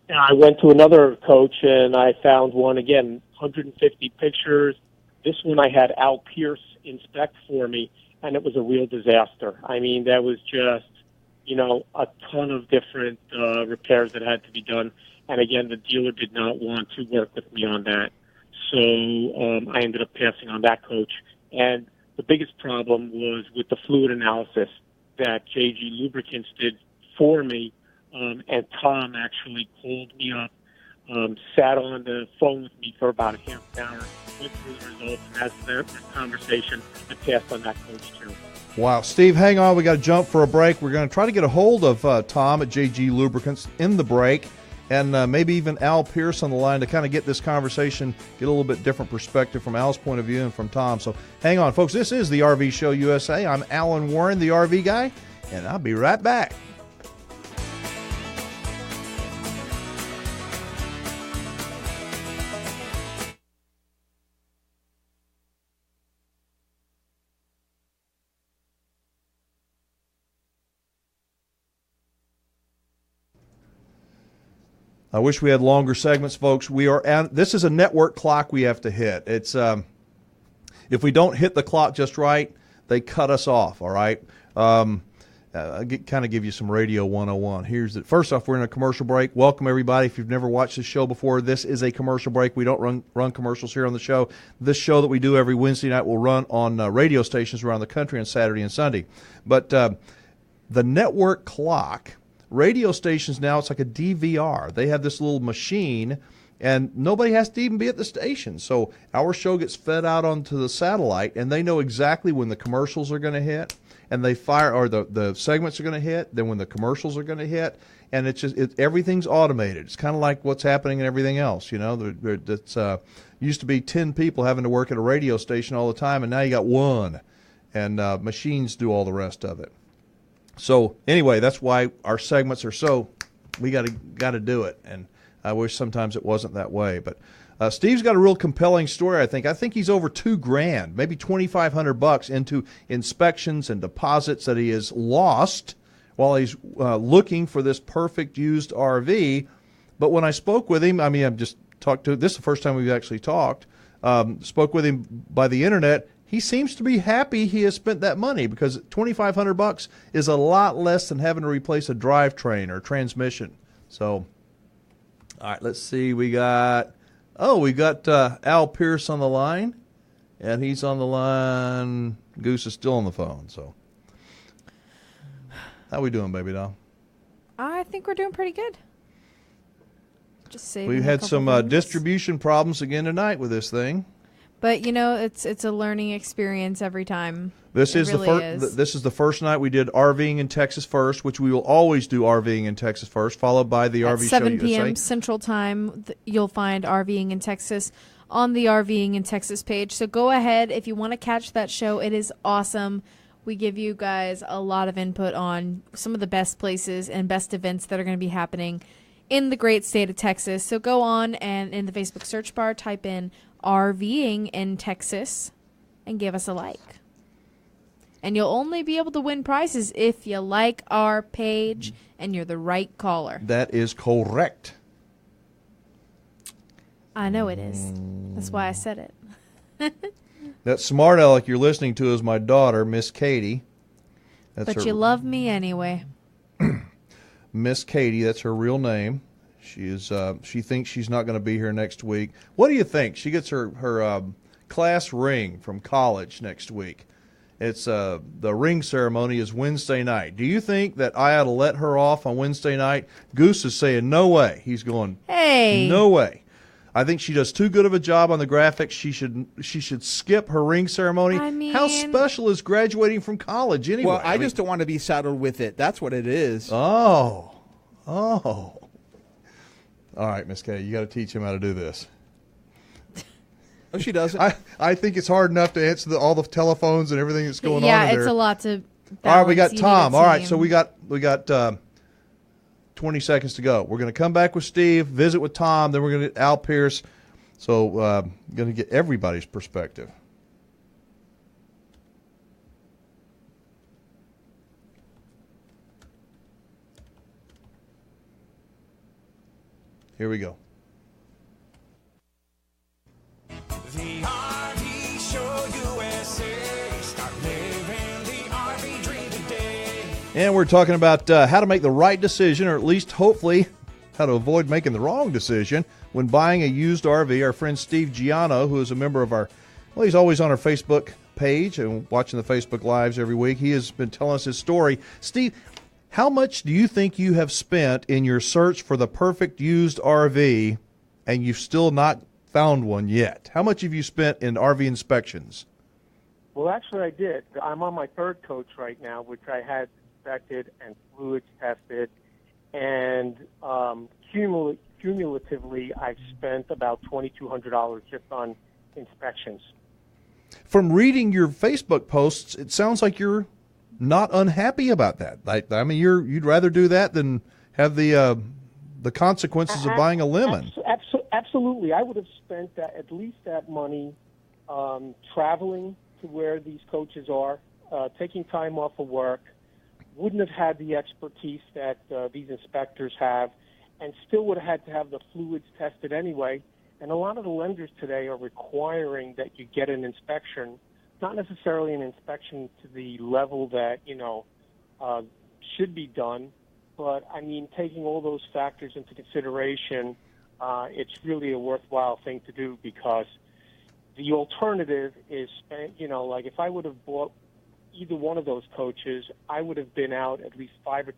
I went to another coach, and I found one, again, 150 pictures. This one I had Al Pierce inspect for me, and it was a real disaster. I mean, that was just, a ton of different repairs that had to be done. And again, the dealer did not want to work with me on that. So I ended up passing on that coach. And the biggest problem was with the fluid analysis that JG Lubricants did for me. And Tom actually called me up, sat on the phone with me for about a half an hour, went through the results, and as the conversation, I passed on that coach too. Wow. Steve, hang on. We got to jump for a break. We're going to try to get a hold of Tom at JG Lubricants in the break, and maybe even Al Pierce on the line to kind of get this conversation, get a little bit different perspective from Al's point of view and from Tom. So hang on, folks. This is the RV Show USA. I'm Alan Warren, the RV guy, and I'll be right back. I wish we had longer segments, folks. This is a network clock we have to hit. It's if we don't hit the clock just right, they cut us off. All right. I'll kind of give you some radio 101. First off, we're in a commercial break. Welcome everybody. If you've never watched the show before, this is a commercial break. We don't run commercials here on the show. This show that we do every Wednesday night will run on radio stations around the country on Saturday and Sunday. But the network clock. Radio stations now, it's like a DVR. They have this little machine, and nobody has to even be at the station. So our show gets fed out onto the satellite, and they know exactly when the commercials are going to hit, and they fire, or the segments are going to hit, then when the commercials are going to hit, and everything's automated. It's kind of like what's happening in everything else. It's used to be 10 people having to work at a radio station all the time, and now you got one, and machines do all the rest of it. So anyway, that's why our segments are so we got to do it. And I wish sometimes it wasn't that way. But Steve's got a real compelling story. I think he's over $2,000, maybe $2,500 into inspections and deposits that he has lost while he's looking for this perfect used RV. But when I spoke with him, I mean, I've just talked to. This is the first time we've actually talked. Spoke with him by the internet. He seems to be happy he has spent that money because $2,500 is a lot less than having to replace a drivetrain or transmission. So, all right, let's see. We got Al Pierce on the line, and he's on the line. Goose is still on the phone. So, how we doing, baby doll? I think we're doing pretty good. Just saving. We've had some distribution problems again tonight with this thing. But it's a learning experience every time. This is the first night we did RVing in Texas first, which we will always do RVing in Texas first, followed by the RV Show USA. At 7 p.m. Central Time, you'll find RVing in Texas on the RVing in Texas page. So go ahead if you want to catch that show. It is awesome. We give you guys a lot of input on some of the best places and best events that are going to be happening in the great state of Texas. So go on and in the Facebook search bar, type in RVing in Texas and give us a like. And you'll only be able to win prizes if you like our page and you're the right caller. That is correct. I know it is. That's why I said it. That smart aleck you're listening to is my daughter, Miss Katie. But you love me anyway. Miss Katie, that's her real name. She thinks she's not going to be here next week. What do you think? She gets her class ring from college next week. It's the ring ceremony is Wednesday night. Do you think that I ought to let her off on Wednesday night? Goose is saying no way. He's going, hey, no way. I think she does too good of a job on the graphics. She should skip her ring ceremony. I mean, how special is graduating from college anyway? Well, I just don't want to be saddled with it. That's what it is. Oh. All right, Miss Kay, you got to teach him how to do this. Oh, she doesn't. I think it's hard enough to answer all the telephones and everything that's going on. Yeah, in it's there. a lot to balance. All right, we got Tom. All right, so we got 20 seconds to go. We're going to come back with Steve, visit with Tom, then we're going to get Al Pierce. So going to get everybody's perspective. Here we go. The RV Show USA. Start living the RV dream today. And we're talking about how to make the right decision, or at least hopefully how to avoid making the wrong decision when buying a used RV. Our friend Steve Giano, who is a member of he's always on our Facebook page and watching the Facebook Lives every week. He has been telling us his story. Steve, how much do you think you have spent in your search for the perfect used RV and you've still not found one yet? How much have you spent in RV inspections? Well, actually, I did. I'm on my third coach right now, which I had inspected and fluids tested. And cumulatively, I've spent about $2,200 just on inspections. From reading your Facebook posts, it sounds like you're not unhappy about that. I mean, you'd rather do that than have the consequences of buying a lemon. Absolutely. I would have spent at least that money traveling to where these coaches are, taking time off of work, wouldn't have had the expertise that these inspectors have, and still would have had to have the fluids tested anyway. And a lot of the lenders today are requiring that you get an inspection, not necessarily an inspection to the level that, should be done. But, I mean, taking all those factors into consideration, it's really a worthwhile thing to do, because the alternative is, like if I would have bought either one of those coaches, I would have been out at least $5,000 or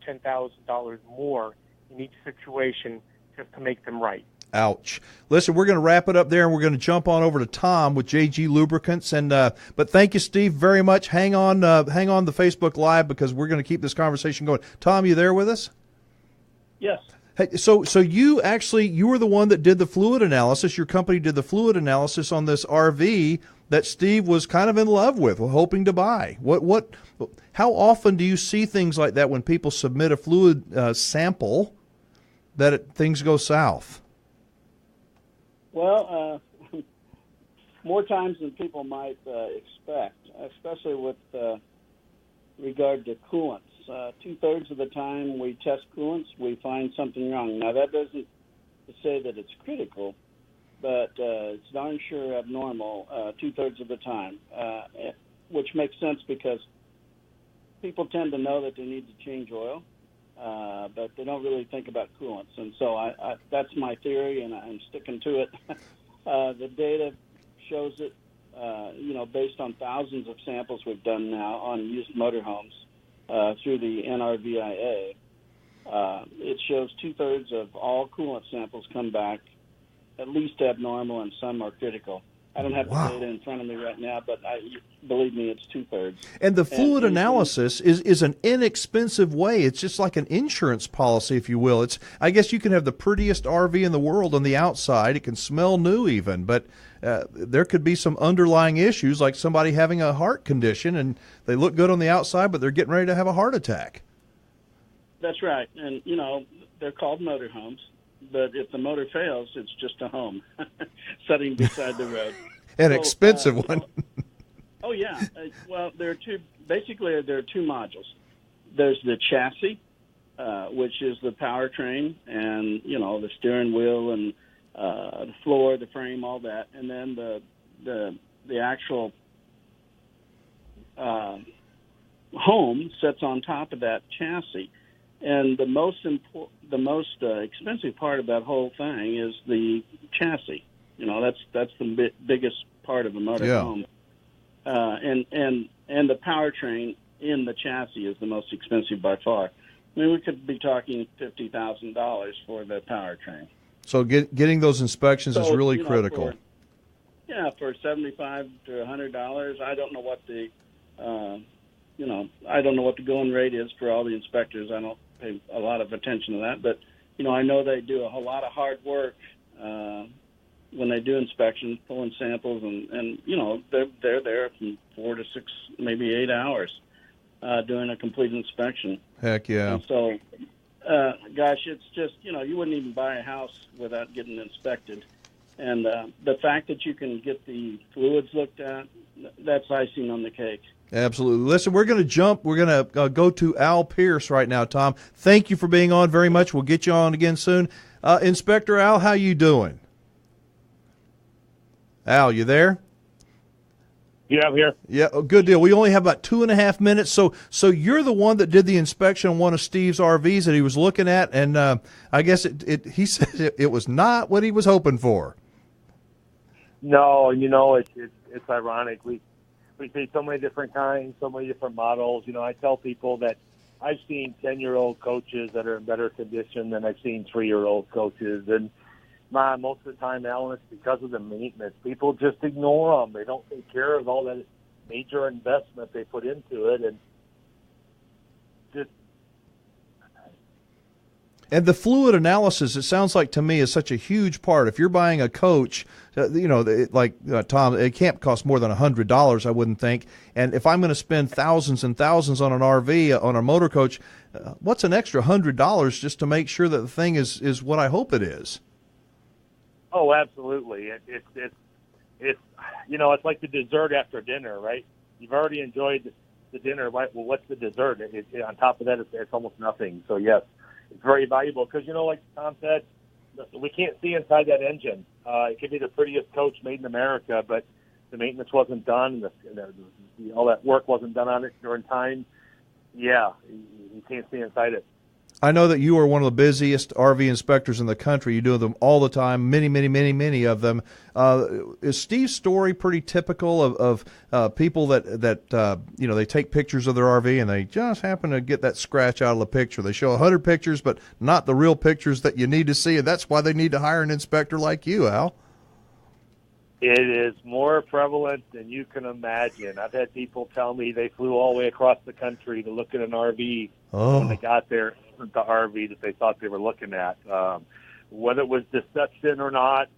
$10,000 more in each situation just to make them right. Ouch. Listen, we're going to wrap it up there, and we're going to jump on over to Tom with JG Lubricants. And but thank you, Steve, very much. Hang on the Facebook Live, because we're going to keep this conversation going. Tom, you there with us? Yes. Hey, so you were the one that did the fluid analysis. Your company did the fluid analysis on this RV that Steve was kind of in love with, hoping to buy. How often do you see things like that when people submit a fluid sample that things go south? Well, more times than people might expect, especially with regard to coolants. 2/3 of the time we test coolants, we find something wrong. Now, that doesn't say that it's critical, but it's darn sure abnormal 2/3 of the time, which makes sense because people tend to know that they need to change oil, but they don't really think about coolants. And so that's my theory, and I'm sticking to it. The data shows it, based on thousands of samples we've done now on used motorhomes through the NRVIA. It shows 2/3 of all coolant samples come back at least abnormal, and some are critical. I don't have the data in front of me right now, but believe me, it's 2/3. And the fluid analysis is an inexpensive way. It's just like an insurance policy, if you will. I guess you can have the prettiest RV in the world on the outside. It can smell new even, but there could be some underlying issues, like somebody having a heart condition, and they look good on the outside, but they're getting ready to have a heart attack. That's right. And, they're called motorhomes. But if the motor fails, it's just a home sitting beside the road. An expensive one. Oh, yeah. Well, there are two modules. There's the chassis, which is the powertrain and, the steering wheel and the floor, the frame, all that. And then the actual home sits on top of that chassis. And the most expensive part of that whole thing is the chassis. That's the biggest part of a motorhome. And the powertrain in the chassis is the most expensive by far. I mean, we could be talking $50,000 for the powertrain. So getting those inspections is really critical. For $75 to $100, I don't know what the I don't know what the going rate is for all the inspectors. I don't pay a lot of attention to that, but I know they do a whole lot of hard work when they do inspections, pulling samples, and they're there from 4 to 6, maybe 8 hours doing a complete inspection. Heck yeah! And so, it's just you wouldn't even buy a house without getting inspected, and the fact that you can get the fluids looked at, that's icing on the cake. Absolutely. Listen, we're going to jump. We're going to go to Al Pierce right now, Tom. Thank you for being on very much. We'll get you on again soon. Inspector Al, how you doing? Al, you there? Yeah, I'm here. Yeah, good deal. We only have about 2.5 minutes. So you're the one that did the inspection on one of Steve's RVs that he was looking at, and I guess he said it was not what he was hoping for. No, it's ironic. We see so many different kinds, so many different models. I tell people that I've seen 10-year-old coaches that are in better condition than I've seen 3-year-old coaches. And most of the time, Alan, it's because of the maintenance. People just ignore them. They don't take care of all that major investment they put into it. And the fluid analysis, it sounds like to me, is such a huge part. If you're buying a coach, Tom, it can't cost more than $100, I wouldn't think. And if I'm going to spend thousands and thousands on an RV, on a motor coach, what's an extra $100 just to make sure that the thing is what I hope it is? Oh, absolutely. It's like the dessert after dinner, right? You've already enjoyed the dinner. Well, what's the dessert? On top of that, it's almost nothing. So, yes. It's very valuable because, like Tom said, we can't see inside that engine. It could be the prettiest coach made in America, but the maintenance wasn't done, and all that work wasn't done on it during time. Yeah, you can't see inside it. I know that you are one of the busiest RV inspectors in the country. You do them all the time, many of them. Is Steve's story pretty typical of people that they take pictures of their RV and they just happen to get that scratch out of the picture? They show 100 pictures, but not the real pictures that you need to see, and that's why they need to hire an inspector like you, Al. It is more prevalent than you can imagine. I've had people tell me they flew all the way across the country to look at an RV. When they got there, the RV that they thought they were looking at. Whether it was deception or not,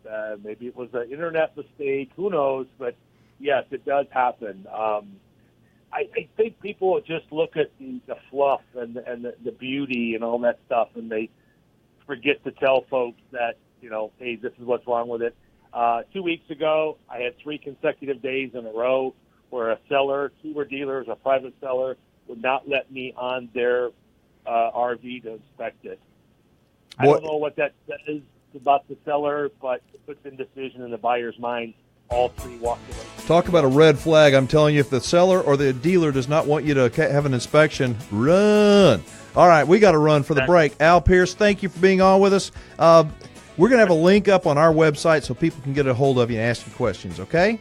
maybe it was an internet mistake, who knows, but yes, it does happen. I think people just look at the fluff and the beauty and all that stuff, and they forget to tell folks that, hey, this is what's wrong with it. 2 weeks ago, I had 3 consecutive days in a row where a seller, 2 were dealers, a private seller, would not let me on their RV to inspect it. I don't know what that says about the seller, but it puts indecision in the buyer's mind. All 3 walked away. Talk about a red flag. I'm telling you, if the seller or the dealer does not want you to have an inspection, run. All right, we got to run for the break. Al Pierce, thank you for being on with us. We're going to have a link up on our website so people can get a hold of you and ask you questions, okay?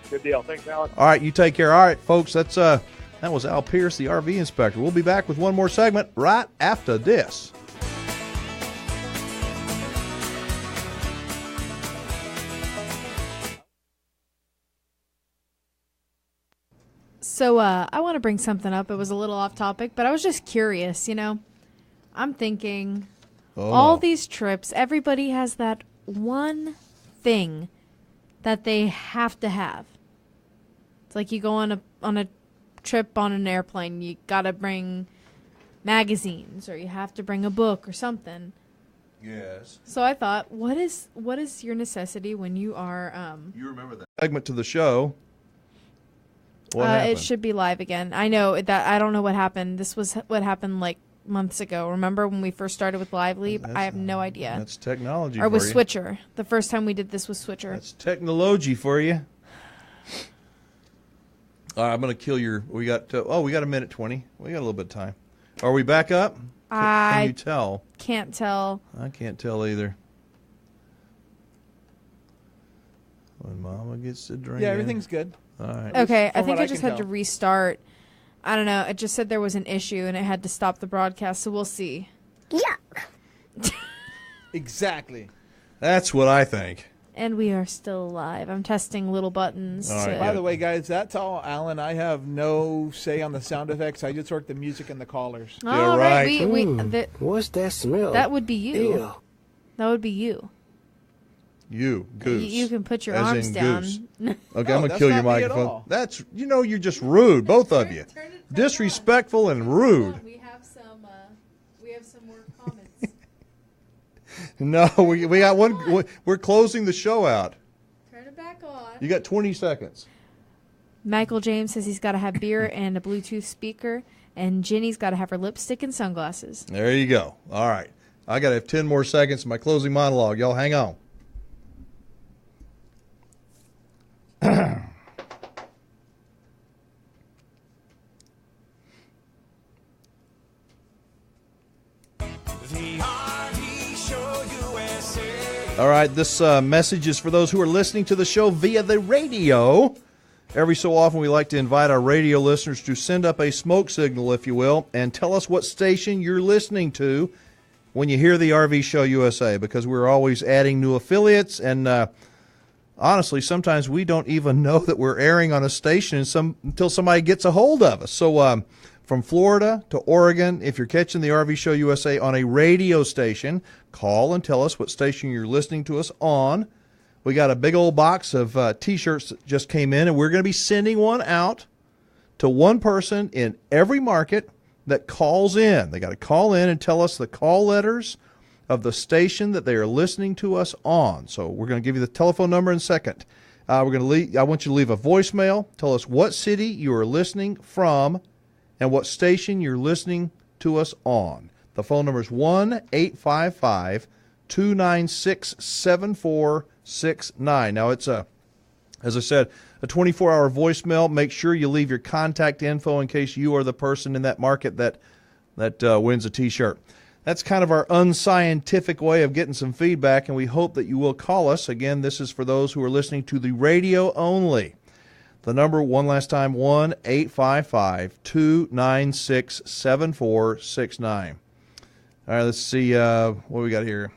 Good deal. Thanks, Alan. All right, you take care. All right, folks, that was Al Pierce, the RV inspector. We'll be back with one more segment right after this. So I want to bring something up. It was a little off topic, but I was just curious, I'm thinking all these trips, everybody has that one thing that they have to have. It's like you go on a trip on an airplane, you got to bring magazines or you have to bring a book or something. Yes. So I thought, what is your necessity when you are You remember that segment to the show? What happened? It should be live again. I know that. I don't know what happened. This was what happened like months ago. Remember when we first started with Live Leap? I have no idea. That's technology. Or with Switcher. The first time we did this was Switcher. That's technology for you. All right, I'm going to kill your. We got a minute 20. We got a little bit of time. Are we back up? Can you tell? Can't tell. I can't tell either. When Mama gets to drink. Yeah, everything's good. All right. Okay, I think I just had to restart. I don't know. It just said there was an issue and it had to stop the broadcast, so we'll see. Yuck. Exactly. That's what I think. And we are still live. I'm testing little buttons. By the way, guys, that's all, Alan. I have no say on the sound effects. I just work the music and the callers. All right. What's that smell? That would be you. Ew. That would be you. You, Goose. You can put your As arms in down. Goose. Okay, I'm going to kill your microphone. That's, you're just rude, both of you. Disrespectful and rude. We have some more comments. No, we got one. We're closing the show out. Turn it back on. You got 20 seconds. Michael James says he's got to have beer and a Bluetooth speaker, and Jenny's got to have her lipstick and sunglasses. There you go. All right. I got to have 10 more seconds in my closing monologue. Y'all hang on. All right, this message is for those who are listening to the show via the radio. Every so often, we like to invite our radio listeners to send up a smoke signal, if you will, and tell us what station you're listening to when you hear the RV Show USA, because we're always adding new affiliates, and honestly, sometimes we don't even know that we're airing on a station until somebody gets a hold of us. So from Florida to Oregon, if you're catching the RV Show USA on a radio station, call and tell us what station you're listening to us on. We got a big old box of T-shirts that just came in, and we're going to be sending one out to one person in every market that calls in. They got to call in and tell us the call letters of the station that they are listening to us on. So we're going to give you the telephone number in a second. I want you to leave a voicemail. Tell us what city you are listening from and what station you're listening to us on. The phone number is 1-855-296-7469. Now, it's as I said, a 24-hour voicemail. Make sure you leave your contact info in case you are the person in that market that wins a T-shirt. That's kind of our unscientific way of getting some feedback, and we hope that you will call us. Again, this is for those who are listening to the radio only. The number, one last time, 1-855-296-7469. All right, let's see what we got here.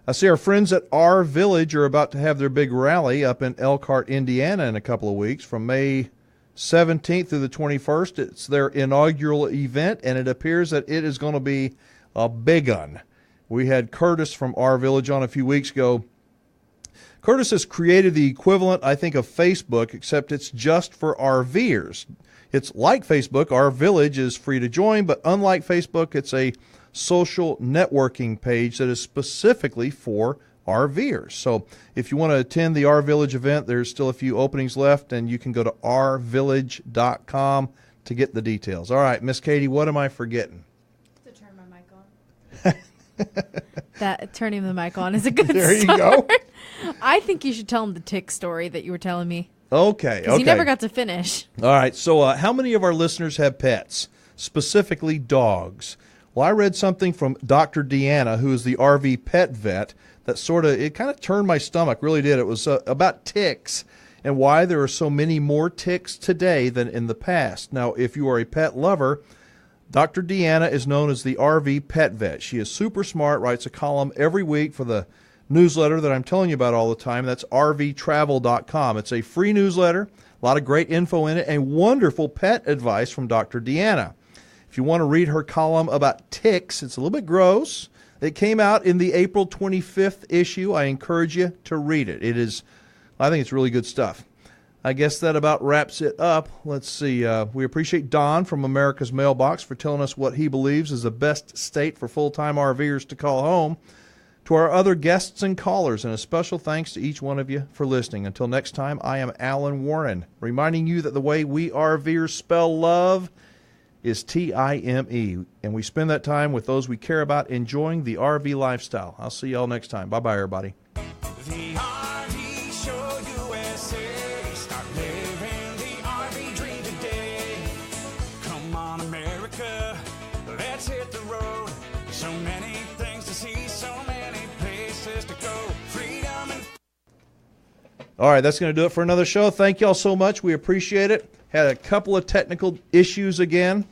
I see our friends at R Village are about to have their big rally up in Elkhart, Indiana in a couple of weeks from May 17th through the 21st. It's their inaugural event, and it appears that it is going to be a big one. We had Curtis from R Village on a few weeks ago. Curtis has created the equivalent, I think, of Facebook, except it's just for RVers. It's like Facebook. R Village is free to join, but unlike Facebook, it's a social networking page that is specifically for RVers. So if you want to attend the R Village event, there's still a few openings left, and you can go to rvillage.com to get the details. All right, Miss Katie, what am I forgetting? To turn my mic on. That turning the mic on is a good There you start. go. I think you should tell him the tick story that you were telling me. Okay. Because you never got to finish. All right. So how many of our listeners have pets, specifically dogs? Well, I read something from Dr. Deanna, who is the RV pet vet, that it kind of turned my stomach, really did. It was about ticks and why there are so many more ticks today than in the past. Now, if you are a pet lover, Dr. Deanna is known as the RV pet vet. She is super smart, writes a column every week for the newsletter that I'm telling you about all the time. That's rvtravel.com. It's a free newsletter, a lot of great info in it, and wonderful pet advice from Dr. Deanna. If you want to read her column about ticks, it's a little bit gross. It came out in the April 25th issue. I encourage you to read it. I think it's really good stuff. I guess that about wraps it up. Let's see. We appreciate Don from America's Mailbox for telling us what he believes is the best state for full-time RVers to call home. To our other guests and callers, and a special thanks to each one of you for listening. Until next time, I am Alan Warren, reminding you that the way we RVers spell love is Time, and we spend that time with those we care about enjoying the RV lifestyle. I'll see y'all next time. Bye-bye, everybody. The RV Show USA. Start living the RV dream today. Come on, America, let's hit the road. So many things to see, so many places to go. Freedom and... All right, that's going to do it for another show. Thank y'all so much. We appreciate it. Had a couple of technical issues again.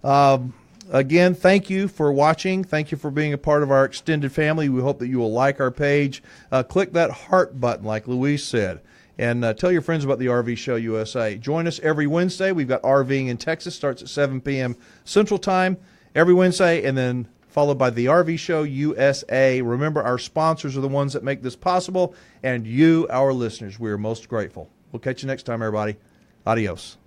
Again, thank you for watching. Thank you for being a part of our extended family. We hope that you will like our page. Click that heart button like Louise said. And tell your friends about the RV Show USA. Join us every Wednesday. We've got RVing in Texas. Starts at 7 p.m. Central Time every Wednesday, and then followed by the RV Show USA. Remember, our sponsors are the ones that make this possible, and you, our listeners, we are most grateful. We'll catch you next time, everybody. Adios.